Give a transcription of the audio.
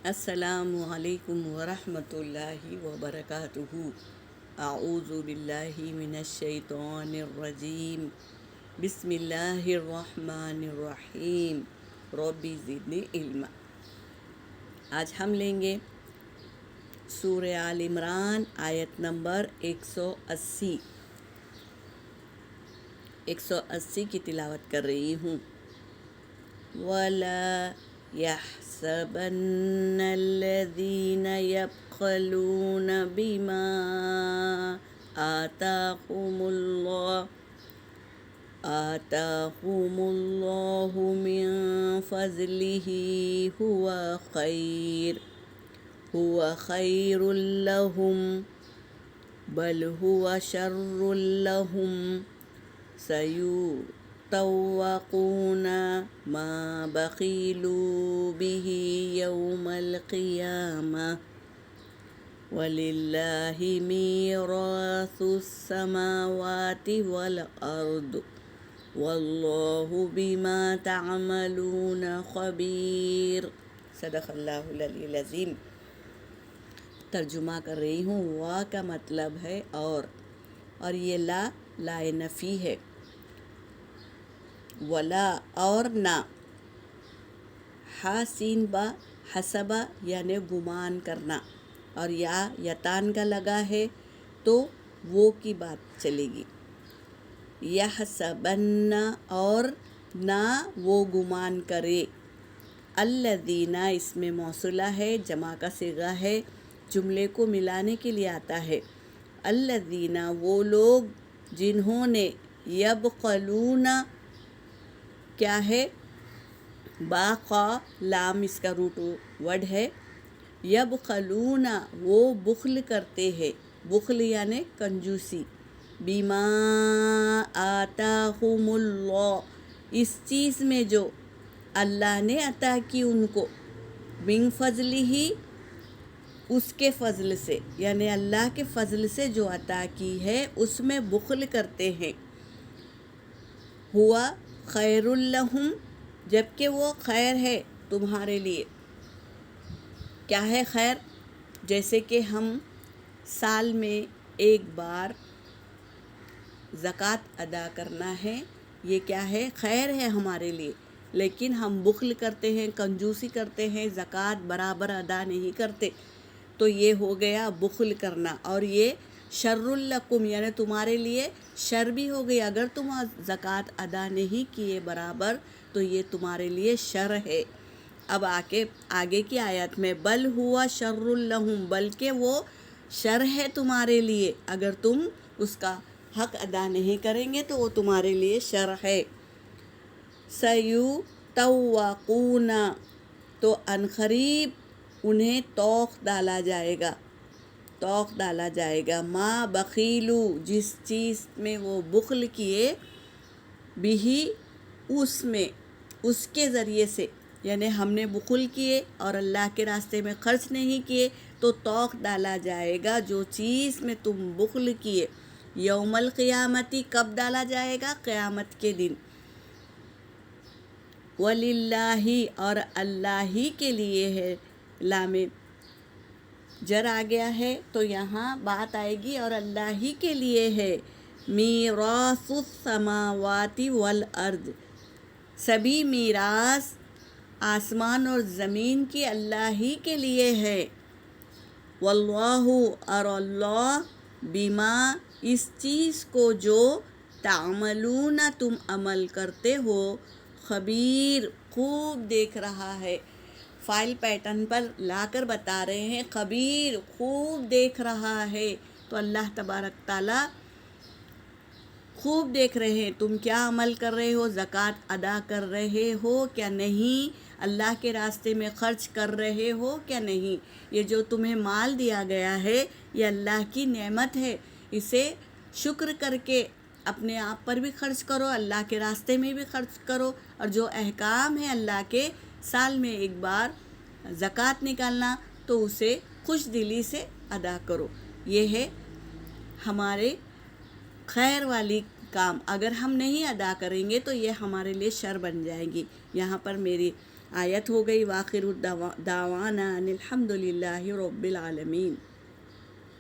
السلام علیکم ورحمۃ اللہ وبرکاتہ۔ اعوذ باللہ من الشیطان الرجیم، بسم اللہ الرحمن الرحیم، رب زدنی علما۔ آج ہم لیں گے سورہ آل عمران آیت نمبر 180 کی تلاوت کر رہی ہوں۔ وَلَا يَحْسَبَنَّ الَّذِينَ يَبْخَلُونَ بِمَا آتَاهُمُ اللَّهُ مِنْ فَضْلِهِ هُوَ خَيْرٌ لَهُمْ بَلْ هُوَ شَرٌّ لَهُمْ سَيُطَوَّقُونَ مَا بَخِلُوا بِهِ يَوْمَ الْقِيَامَةِ وَلِلَّهِ مِيرَاثُ السَّمَاوَاتِ وَالْأَرْضِ وَاللَّهُ بِمَا تَعْمَلُونَ خَبِيرٌ۔ صدق اللہ العلی العظیم۔ ترجمہ کر رہی ہوں۔ وا کا مطلب ہے اور یہ لا نفی ہے۔ ولا اور نہ، ہا سین با حسبہ یعنی گمان کرنا، اور یتان کا لگا ہے تو وہ کی بات چلے گی۔ یحسبن اور نہ وہ گمان کرے، الذین اس میں موصولہ ہے، جمع کا صیغہ ہے، جملے کو ملانے کے لیے آتا ہے۔ الذین وہ لوگ جنہوں نے، یبخلون کیا ہے، با قا لام اس کا روٹ ورڈ ہے، یبخلون وہ بخل کرتے ہیں، بخل یعنی کنجوسی، بما آتاہم اللہ اس چیز میں جو اللہ نے عطا کی ان کو، من فضلہ اس کے فضل سے، یعنی اللہ کے فضل سے جو عطا کی ہے اس میں بخل کرتے ہیں۔ ہوا خیر لہم جبکہ وہ خیر ہے تمہارے لیے۔ کیا ہے خیر؟ جیسے کہ ہم سال میں ایک بار زکوٰۃ ادا کرنا ہے، یہ کیا ہے؟ خیر ہے ہمارے لیے، لیکن ہم بخل کرتے ہیں، کنجوسی کرتے ہیں، زکوٰۃ برابر ادا نہیں کرتے، تو یہ ہو گیا بخل کرنا، اور یہ شر لکم یعنی تمہارے لیے شر بھی ہو گئی۔ اگر تم زکوٰۃ ادا نہیں کیے برابر تو یہ تمہارے لیے شر ہے۔ اب آگے کی آیت میں بل ہوا شر لہم بلکہ وہ شر ہے تمہارے لیے، اگر تم اس کا حق ادا نہیں کریں گے تو وہ تمہارے لیے شر ہے۔ سیطوقون تو عنقریب انہیں توق ڈالا جائے گا، ما بخیلو جس چیز میں وہ بخل کیے، بھی اس میں اس کے ذریعے سے، یعنی ہم نے بخل کیے اور اللہ کے راستے میں خرچ نہیں کیے تو توق ڈالا جائے گا جو چیز میں تم بخل کیے۔ یوم القیامتی کب ڈالا جائے گا؟ قیامت کے دن۔ وَلِلَّهِ اور اللہ ہی کے لیے ہے، لام جر آ گیا ہے تو یہاں بات آئے گی اور اللہ ہی کے لیے ہے، میراث السماوات والارض سبھی میراث آسمان اور زمین کی اللہ ہی کے لیے ہے۔ واللہ اور اللہ بما اس چیز کو جو تعملون تم عمل کرتے ہو، خبیر خوب دیکھ رہا ہے۔ فائل پیٹرن پر لا کر بتا رہے ہیں خبیر خوب دیکھ رہا ہے، تو اللہ تبارک تعالیٰ خوب دیکھ رہے ہیں تم کیا عمل کر رہے ہو، زکوٰۃ ادا کر رہے ہو کیا نہیں، اللہ کے راستے میں خرچ کر رہے ہو کیا نہیں۔ یہ جو تمہیں مال دیا گیا ہے یہ اللہ کی نعمت ہے، اسے شکر کر کے اپنے آپ پر بھی خرچ کرو، اللہ کے راستے میں بھی خرچ کرو، اور جو احکام ہے اللہ کے، سال میں ایک بار زکوٰۃ نکالنا تو اسے خوش دلی سے ادا کرو۔ یہ ہے ہمارے خیر والی کام، اگر ہم نہیں ادا کریں گے تو یہ ہمارے لیے شر بن جائیں گی۔ یہاں پر میری آیت ہو گئی، وآخر دعوانا ان الحمد للہ رب العالمین.